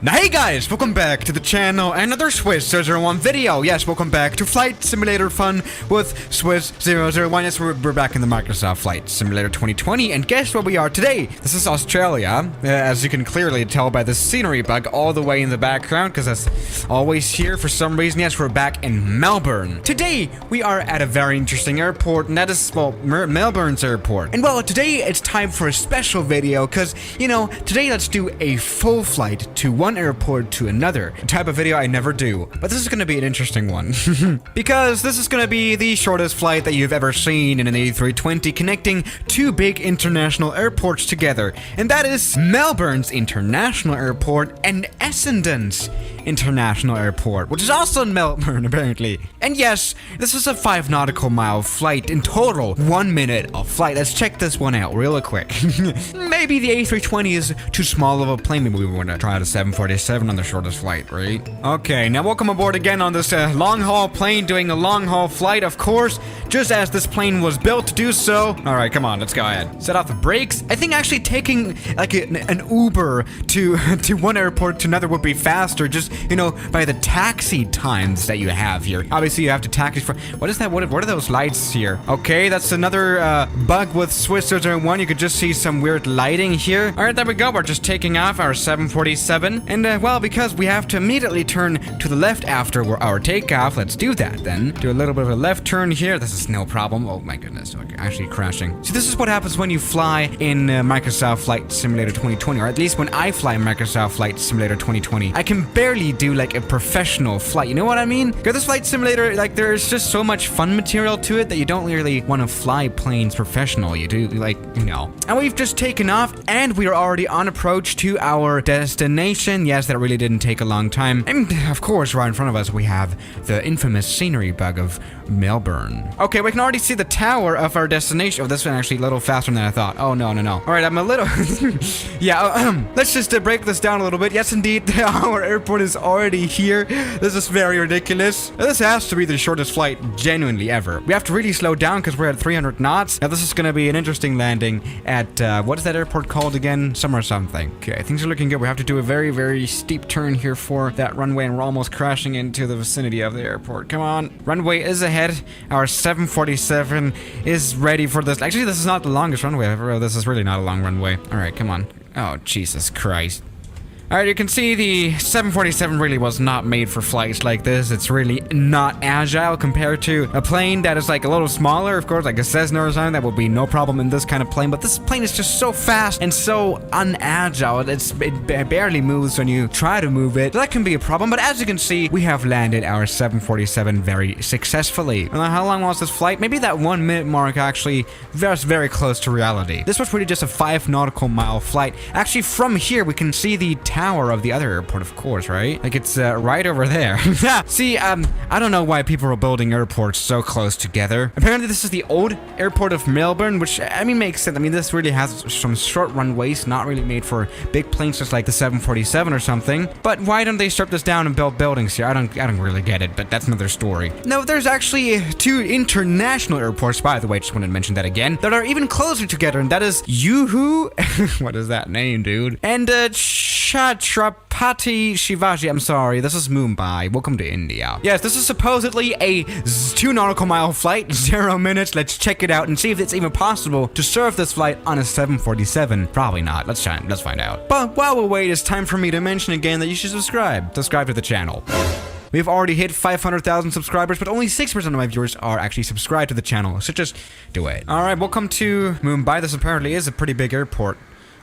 Now hey guys, welcome back to the channel, another Swiss 001 video. Yes, welcome back to Flight Simulator Fun with Swiss 001. Yes, we're back in the Microsoft Flight Simulator 2020, and guess where we are today? This is Australia, as you can clearly tell by the scenery bug all the way in the background, because that's always here for some reason. Yes, we're back in Melbourne. Today, we are at a very interesting airport, and that is, well, Melbourne's airport. And well, today it's time for a special video, because, you know, today let's do a full flight to one airport to another. A type of video I never do, but this is going to be an interesting one. Because this is going to be the shortest flight that you've ever seen in an A320, connecting two big international airports together. And that is Melbourne's International Airport and Essendon's International Airport, which is also in Melbourne, apparently. And yes, this is a 5 nautical mile flight in total. 1 minute of flight. Let's check this one out real quick. Maybe the A320 is too small of a plane. Maybe we want to try the 747 on the shortest flight, right? Okay, now welcome aboard again on this long-haul plane, doing a long-haul flight, of course, just as this plane was built to do so. All right, come on, let's go ahead. Set off the brakes. I think actually taking like an Uber to one airport to another would be faster, just, you know, by the taxi times that you have here. Obviously, you have to taxi for... What is that? What are those lights here? Okay, that's another bug with Swiss 001. You could just see some weird lighting here. All right, there we go. We're just taking off our 747. And, well, because we have to immediately turn to the left after our takeoff, let's do that then. Do a little bit of a left turn here. This is no problem. Oh, my goodness. Okay, actually crashing. See, this is what happens when you fly in Microsoft Flight Simulator 2020, or at least when I fly in Microsoft Flight Simulator 2020. I can barely do like a professional flight, you know what I mean? Because this flight simulator, like, there's just so much fun material to it that you don't really want to fly planes professional. You do, like, you know. And we've just taken off, and we are already on approach to our destination. Yes, that really didn't take a long time. And of course, right in front of us, we have the infamous scenery bug of Melbourne. Okay, we can already see the tower of our destination. Oh, this one actually a little faster than I thought. Oh, no. All right, I'm a little... yeah, let's just break this down a little bit. Yes, indeed, our airport is already here. This is very ridiculous. This has to be the shortest flight genuinely ever. We have to really slow down because we're at 300 knots. Now, this is going to be an interesting landing at, what is that airport called again? Somewhere something. Okay, things are looking good. We have to do a very, very steep turn here for that runway, and we're almost crashing into the vicinity of the airport. Come on. Runway is ahead. Our 747 is ready for this. Actually, this is not the longest runway ever. This is really not a long runway. All right, come on. Oh, Jesus Christ. Alright, you can see the 747 really was not made for flights like this. It's really not agile compared to a plane that is like a little smaller, of course, like a Cessna or something. That would be no problem in this kind of plane, but this plane is just so fast and so unagile. It barely moves when you try to move it. That can be a problem, but as you can see, we have landed our 747 very successfully. And how long was this flight? Maybe that 1 minute mark actually was very close to reality. This was really just a 5 nautical mile flight. Actually, from here, we can see the tower of the other airport, of course, right? Like, it's right over there. See, I don't know why people are building airports so close together. Apparently, this is the old airport of Melbourne, which, I mean, makes sense. I mean, this really has some short runways, not really made for big planes just like the 747 or something. But why don't they strip this down and build buildings here? I don't really get it, but that's another story. No, there's actually two international airports, by the way, just wanted to mention that again, that are even closer together, and that is Yuhu. What is that name, dude? And, Chhatrapati Shivaji. I'm sorry, this is Mumbai. Welcome to India. Yes, this is supposedly a 2 nautical mile flight, 0 minutes. Let's check it out and see if it's even possible to serve this flight on a 747. Probably not. Let's find out. But while we wait, it's time for me to mention again that you should subscribe. Subscribe to the channel. We've already hit 500,000 subscribers, but only 6% of my viewers are actually subscribed to the channel, so just do it. All right, welcome to Mumbai. This apparently is a pretty big airport.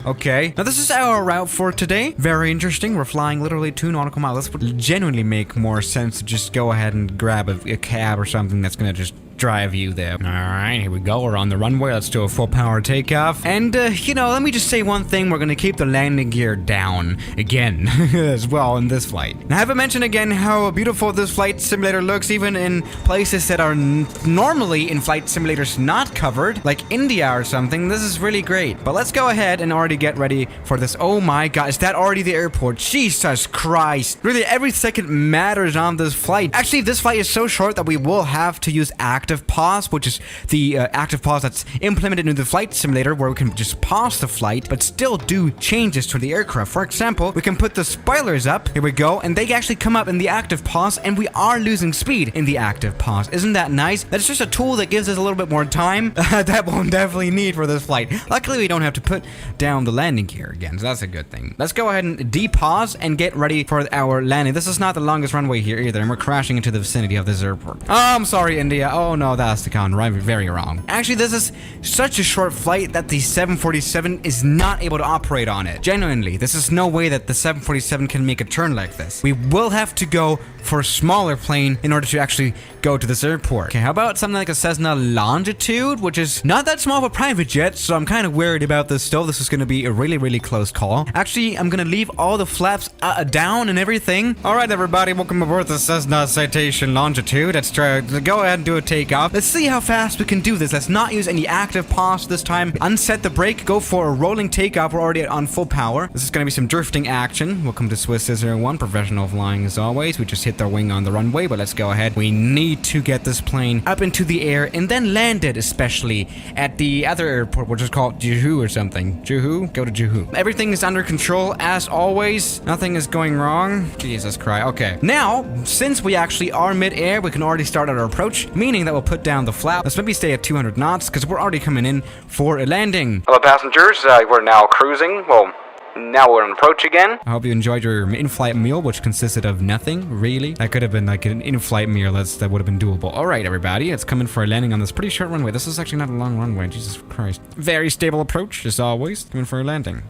Okay, now this is our route for today. Very interesting. We're flying literally 2 nautical miles. This would genuinely make more sense to just go ahead and grab a cab or something that's gonna just drive you there. All right, here we go. We're on the runway. Let's do a full power takeoff. And, you know, let me just say one thing. We're going to keep the landing gear down again as well in this flight. Now, I haven't mentioned again how beautiful this flight simulator looks, even in places that are normally in flight simulators not covered, like India or something. This is really great. But let's go ahead and already get ready for this. Oh my God, is that already the airport? Jesus Christ. Really, every second matters on this flight. Actually, this flight is so short that we will have to use act active pause, which is the active pause that's implemented into the flight simulator, where we can just pause the flight, but still do changes to the aircraft. For example, we can put the spoilers up, here we go, and they actually come up in the active pause, and we are losing speed in the active pause. Isn't that nice? That's just a tool that gives us a little bit more time that we'll definitely need for this flight. Luckily, we don't have to put down the landing gear again, so that's a good thing. Let's go ahead and depause and get ready for our landing. This is not the longest runway here either, and we're crashing into the vicinity of this airport. Oh, I'm sorry, India. Oh no, that's the con. Right, very wrong. Actually, this is such a short flight that the 747 is not able to operate on it. Genuinely, this is no way that the 747 can make a turn like this. We will have to go for a smaller plane in order to actually go to this airport. Okay, how about something like a Cessna Longitude, which is not that small of a private jet, so I'm kind of worried about this still. This is going to be a really close call. Actually, I'm going to leave all the flaps down and everything. All right, everybody, welcome aboard the Cessna Citation Longitude. Let's try to go ahead and do a takeoff. Let's see how fast we can do this. Let's not use any active pause this time. Unset the brake, go for a rolling takeoff. We're already on full power. This is going to be some drifting action. Welcome to Swiss 01, professional flying as always. We just hit the wing on the runway, but let's go ahead. We need to get this plane up into the air and then land it, especially at the other airport, which is called Juhu or something. Juhu? Go to Juhu. Everything is under control as always. Nothing is going wrong. Jesus Christ. Okay. Now, since we actually are mid-air, we can already start our approach, meaning that we'll put down the flap. Let's maybe stay at 200 knots because we're already coming in for a landing. Hello, passengers. We're now cruising. Well, now we're on approach again. I hope you enjoyed your in-flight meal, which consisted of nothing, really. That could have been like an in-flight meal that would have been doable. All right, everybody, it's coming for a landing on this pretty short runway. This is actually not a long runway, Jesus Christ. Very stable approach, as always, coming for a landing.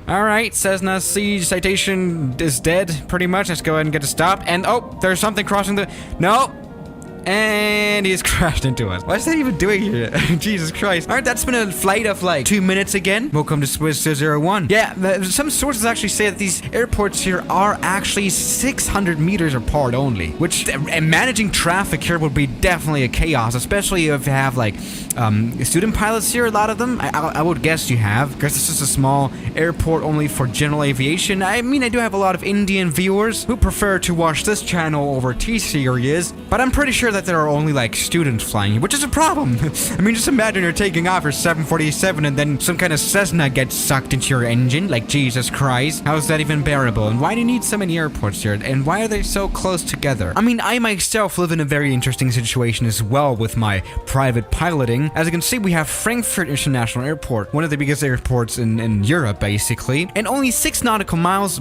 All right, Cessna C citation is dead, pretty much. Let's go ahead and get a stop. And, oh, there's something crossing the... No! And he's crashed into us. What's that even doing here? Jesus Christ. All right, that's been a flight of like 2 minutes again. Welcome to Swiss 01. Yeah, some sources actually say that these airports here are actually 600 meters apart only, which managing traffic here would be definitely a chaos, especially if you have like student pilots here, a lot of them. I would guess you have, because this is a small airport only for general aviation. I mean, I do have a lot of Indian viewers who prefer to watch this channel over T-Series, but I'm pretty sure that there are only like students flying, which is a problem. I mean, just imagine you're taking off your 747 and then some kind of Cessna gets sucked into your engine. Like, Jesus Christ. How is that even bearable? And why do you need so many airports here? And why are they so close together? I mean, I myself live in a very interesting situation as well with my private piloting. As you can see, we have Frankfurt International Airport, one of the biggest airports in Europe, basically. And only 6 nautical miles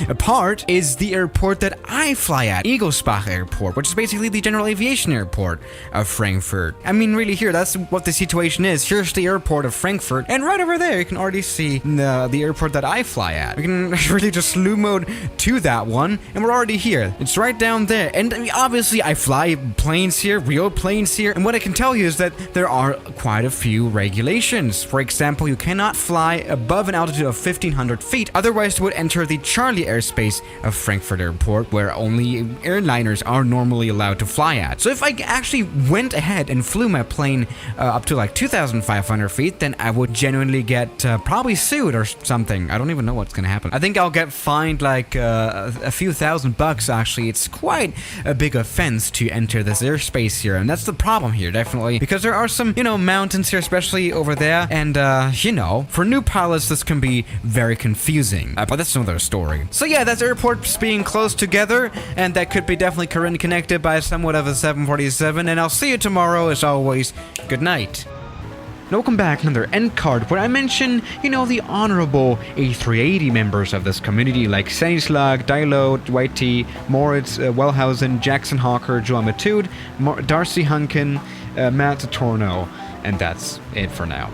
apart is the airport that I fly at, Egelsbach Airport, which is basically the general aviation airport of Frankfurt. I mean, really here, that's what the situation is. Here's the airport of Frankfurt, and right over there, you can already see the airport that I fly at. We can really just slew mode to that one, and we're already here. It's right down there, and I mean, obviously, I fly planes here, real planes here, and what I can tell you is that there are quite a few regulations. For example, you cannot fly above an altitude of 1,500 feet, otherwise you would enter the Charlie airspace of Frankfurt Airport, where only airliners are normally allowed to fly at. So if I actually went ahead and flew my plane up to like 2,500 feet, then I would genuinely get probably sued or something. I don't even know what's gonna happen. I think I'll get fined like a few $1,000 actually. It's quite a big offense to enter this airspace here, and that's the problem here, definitely, because there are some, you know, mountains here, especially over there, and you know, for new pilots this can be very confusing, but that's another story. So yeah, that's airports being close together, and that could be definitely connected by somewhat of a 747, and I'll see you tomorrow as always. Good night. Welcome back, another end card where I mention, you know, the honorable A380 members of this community like Stanislav, Dilo, Whitey, Moritz, Wellhausen, Jackson Hawker, Joel Matude, Darcy Hunkin, Matt Torno, and that's it for now.